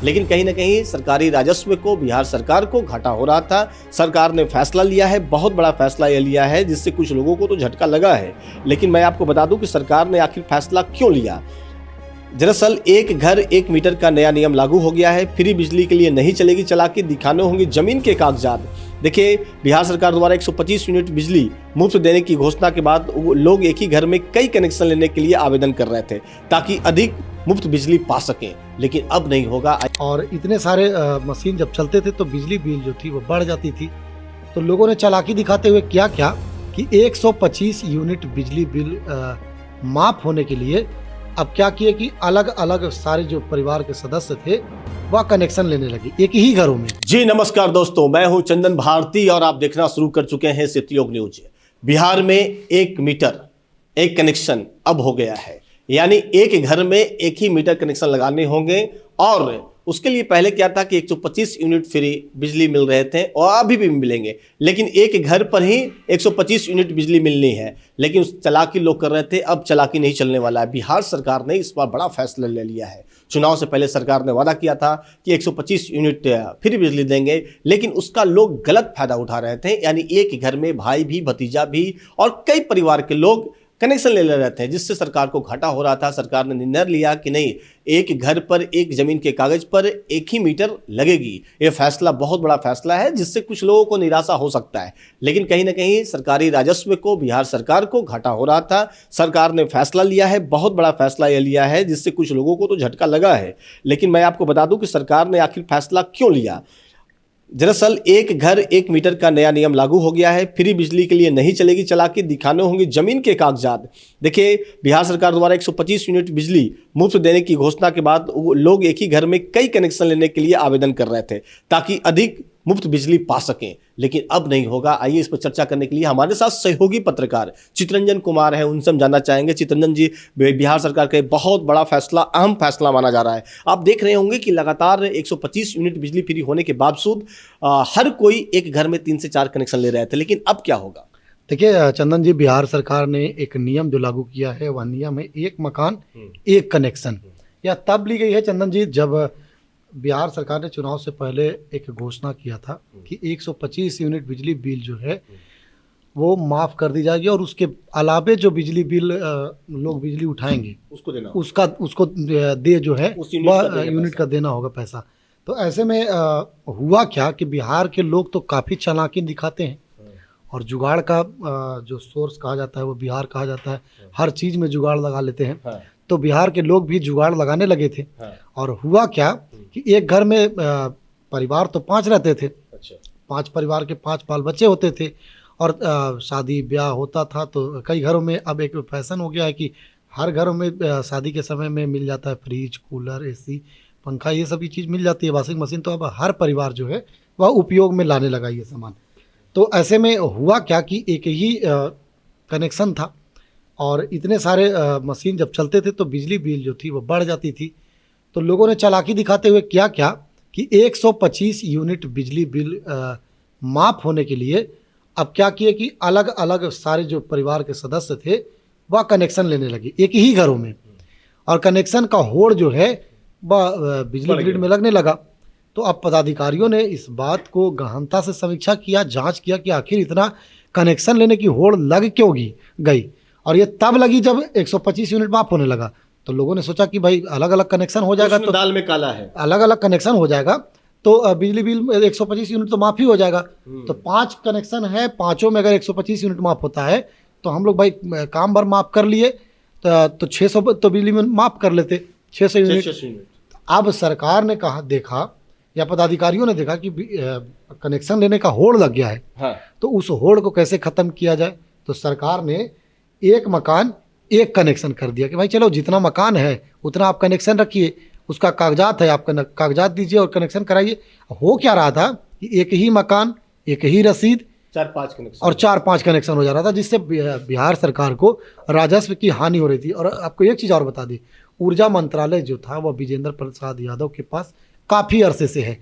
लेकिन कहीं ना कहीं सरकारी राजस्व को, बिहार सरकार को घाटा हो रहा था। सरकार ने फैसला लिया है, बहुत बड़ा फैसला ये लिया है जिससे कुछ लोगों को तो झटका लगा है। लेकिन मैं आपको बता दूं कि सरकार ने आखिर फैसला क्यों लिया। दरअसल एक घर एक मीटर का नया नियम लागू हो गया है। फ्री बिजली के लिए नहीं चलेगी चालाकी, दिखाने होंगे जमीन के कागजात। देखिए, बिहार सरकार द्वारा 125 यूनिट बिजली मुफ्त देने की घोषणा के बाद लोग एक ही घर में कई कनेक्शन लेने के लिए आवेदन कर रहे थे ताकि अधिक मुफ्त बिजली पा सकें, लेकिन अब नहीं होगा। और इतने सारे मशीन जब चलते थे तो बिजली बिल जो थी वो बढ़ जाती थी। तो लोगों ने चालाकी दिखाते हुए क्या क्या कि 125 यूनिट बिजली बिल माफ होने के लिए अब क्या किए कि अलग अलग सारे जो परिवार के सदस्य थे वह कनेक्शन लेने लगे एक ही घरों में। जी नमस्कार दोस्तों, मैं हूं चंदन भारती और आप देखना शुरू कर चुके हैं सत्ययोग न्यूज। बिहार में 1 मीटर एक कनेक्शन अब हो गया है, यानी एक घर में एक ही मीटर कनेक्शन लगाने होंगे। और उसके लिए पहले क्या था कि 125 यूनिट फ्री बिजली मिल रहे थे और अभी भी मिलेंगे, लेकिन एक घर पर ही 125 यूनिट बिजली मिलनी है। लेकिन उस चालाकी लोग कर रहे थे, अब चालाकी नहीं चलने वाला है। बिहार सरकार ने इस बार बड़ा फैसला ले लिया है। चुनाव से पहले सरकार ने वादा किया था कि 125 यूनिट फ्री बिजली देंगे, लेकिन उसका लोग गलत फायदा उठा रहे थे। यानी एक घर में भाई भी, भतीजा भी और कई परिवार के लोग कनेक्शन ले रहे थे, जिससे सरकार को घाटा हो रहा था। सरकार ने निर्णय लिया कि नहीं, एक घर पर एक जमीन के कागज पर एक ही मीटर लगेगी। ये फैसला बहुत बड़ा फैसला है जिससे कुछ लोगों को निराशा हो सकता है, लेकिन कहीं ना कहीं सरकारी राजस्व को, बिहार सरकार को घाटा हो रहा था। सरकार ने फैसला लिया है, बहुत बड़ा फैसला ये लिया है जिससे कुछ लोगों को तो झटका लगा है। लेकिन मैं आपको बता दूं कि सरकार ने आखिर फैसला क्यों लिया। दरअसल एक घर एक मीटर का नया नियम लागू हो गया है। फ्री बिजली के लिए नहीं चलेगी चालाकी, दिखाने होंगे जमीन के कागजात। देखिए, बिहार सरकार द्वारा 125 यूनिट बिजली मुफ्त देने की घोषणा के बाद लोग एक ही घर में कई कनेक्शन लेने के लिए आवेदन कर रहे थे ताकि अधिक मुफ्त बिजली पा सकें, लेकिन अब नहीं होगा। आइए इस पर चर्चा करने के लिए हमारे साथ सहयोगी पत्रकार चितरंजन कुमार हैं, उनसे हम जानना चाहेंगे। चितरंजन जी, बिहार सरकार का बहुत बड़ा फैसला, अहम फैसला माना जा रहा है। आप देख रहे होंगे कि लगातार 125 यूनिट बिजली फ्री होने के बावजूद हर कोई एक घर में 3 से 4 कनेक्शन ले रहे थे, लेकिन अब क्या होगा? देखिए चंदन जी, बिहार सरकार ने एक नियम जो लागू किया है वह नियम है एक मकान एक कनेक्शन। यह तब ली गई है चंदन जी जब बिहार सरकार ने चुनाव से पहले एक घोषणा किया था कि 125 यूनिट बिजली बिल जो है वो माफ़ कर दी जाएगी और उसके अलावे जो बिजली बिल लोग बिजली उठाएंगे उसको दे जो है वह यूनिट का देना होगा पैसा। तो ऐसे में हुआ क्या कि बिहार के लोग तो काफ़ी चालाकी दिखाते हैं और जुगाड़ का जो सोर्स कहा जाता है वो बिहार कहा जाता है। हर चीज़ में जुगाड़ लगा लेते हैं। तो बिहार के लोग भी जुगाड़ लगाने लगे थे। और हुआ क्या कि एक घर में परिवार तो 5 रहते थे। 5 परिवार के 5 बाल बच्चे होते थे और शादी ब्याह होता था। तो कई घरों में अब एक फैशन हो गया है कि हर घरों में शादी के समय में मिल जाता है फ्रिज, कूलर, एसी, पंखा, ये सभी चीज़ मिल जाती है, वॉशिंग मशीन। तो अब हर परिवार जो है वह उपयोग में लाने लगा ये सामान। तो ऐसे में हुआ क्या कि एक ही कनेक्शन था और इतने सारे मशीन जब चलते थे तो बिजली बिल जो थी वो बढ़ जाती थी। तो लोगों ने चालाकी दिखाते हुए क्या क्या कि 125 यूनिट बिजली बिल माफ होने के लिए अब क्या किए कि अलग अलग सारे जो परिवार के सदस्य थे वह कनेक्शन लेने लगे एक ही घरों में। और कनेक्शन का होड़ जो है वह बिजली ग्रिड में लगने लगा। तो अब पदाधिकारियों ने इस बात को गहनता से समीक्षा किया, जांच किया कि आखिर इतना कनेक्शन लेने की होड़ लग क्यों गई। और ये तब लगी जब 125 यूनिट माफ होने लगा। तो लोगों ने सोचा कि भाई अलग अलग कनेक्शन हो जाएगा तो दाल में काला है, अलग अलग कनेक्शन हो जाएगा तो बिजली बिल 125 यूनिट तो माफ ही हो जाएगा। तो 5 कनेक्शन है, 5 में अगर 125 यूनिट माफ होता है तो हम लोग भाई काम भर माफ कर लिए तो 600 तो बिजली में माफ कर लेते, 600 यूनिट। अब सरकार ने कहा, देखा या पदाधिकारियों ने देखा कि कनेक्शन लेने का होड़ लग गया है। हाँ। तो उस होड़ को कैसे खत्म किया जाए, तो सरकार ने एक मकान एक कनेक्शन कर दिया कि भाई चलो जितना मकान है उतना आप कनेक्शन रखिए, उसका कागजात है, आप कागजात दीजिए और कनेक्शन कराइए। हो क्या रहा था कि एक ही मकान, एक ही रसीद, 4-5 कनेक्शन और 4-5 कनेक्शन हो जा रहा था, जिससे बिहार सरकार को राजस्व की हानि हो रही थी। और आपको एक चीज़ और बता दी, ऊर्जा मंत्रालय जो था वह विजेंद्र प्रसाद यादव के पास काफ़ी अरसे से है।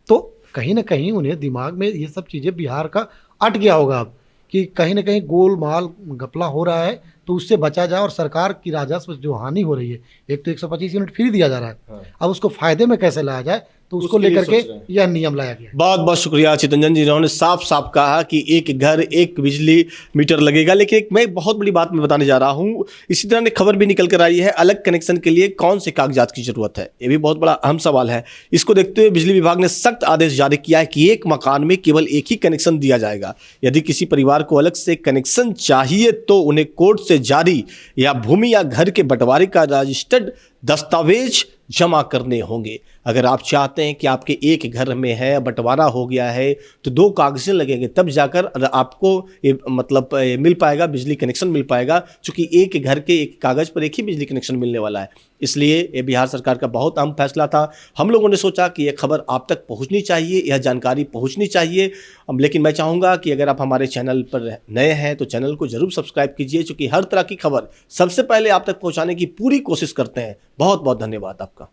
तो कहीं ना कहीं उन्हें दिमाग में ये सब चीज़ें बिहार का अट गया होगा अब कि कहीं ना कहीं गोलमाल घपला हो रहा है, तो उससे बचा जाए और सरकार की राजस्व जो हानि हो रही है, एक तो 125 यूनिट फ्री दिया जा रहा है, हाँ। अब उसको फायदे में कैसे लाया जाए, तो उसको उसके लिए लेकर के सोच रहे हैं। यह नियम लाया गया है। बहुत बहुत शुक्रिया चितरंजन जी, इन्होंने साफ साफ कहा कि एक घर एक बिजली मीटर लगेगा। लेकिन एक मैं बहुत बड़ी बात मैं बताने जा रहा हूं, इसी तरह ने खबर भी निकल कर आई है, अलग कनेक्शन के लिए कौन से कागजात की जरूरत है, ये भी बहुत बड़ा अहम सवाल है। इसको देखते हुए बिजली विभाग ने सख्त आदेश जारी किया है कि एक मकान में केवल एक ही कनेक्शन दिया जाएगा। यदि किसी परिवार को अलग से कनेक्शन चाहिए तो उन्हें कोर्ट से जारी या भूमि या घर के बंटवारे का रजिस्टर्ड दस्तावेज जमा करने होंगे। अगर आप चाहते हैं कि आपके एक घर में है, बंटवारा हो गया है, तो 2 कागज़ें लगेंगे, तब जाकर आपको ये मतलब मिल पाएगा, बिजली कनेक्शन मिल पाएगा। चूँकि एक घर के एक कागज़ पर एक ही बिजली कनेक्शन मिलने वाला है, इसलिए ये बिहार सरकार का बहुत अहम फैसला था। हम लोगों ने सोचा कि ये खबर आप तक पहुंचनी चाहिए, यह जानकारी पहुंचनी चाहिए। लेकिन मैं चाहूँगा कि अगर आप हमारे चैनल पर नए हैं तो चैनल को ज़रूर सब्सक्राइब कीजिए, क्योंकि हर तरह की खबर सबसे पहले आप तक पहुँचाने की पूरी कोशिश करते हैं। बहुत बहुत धन्यवाद आपका।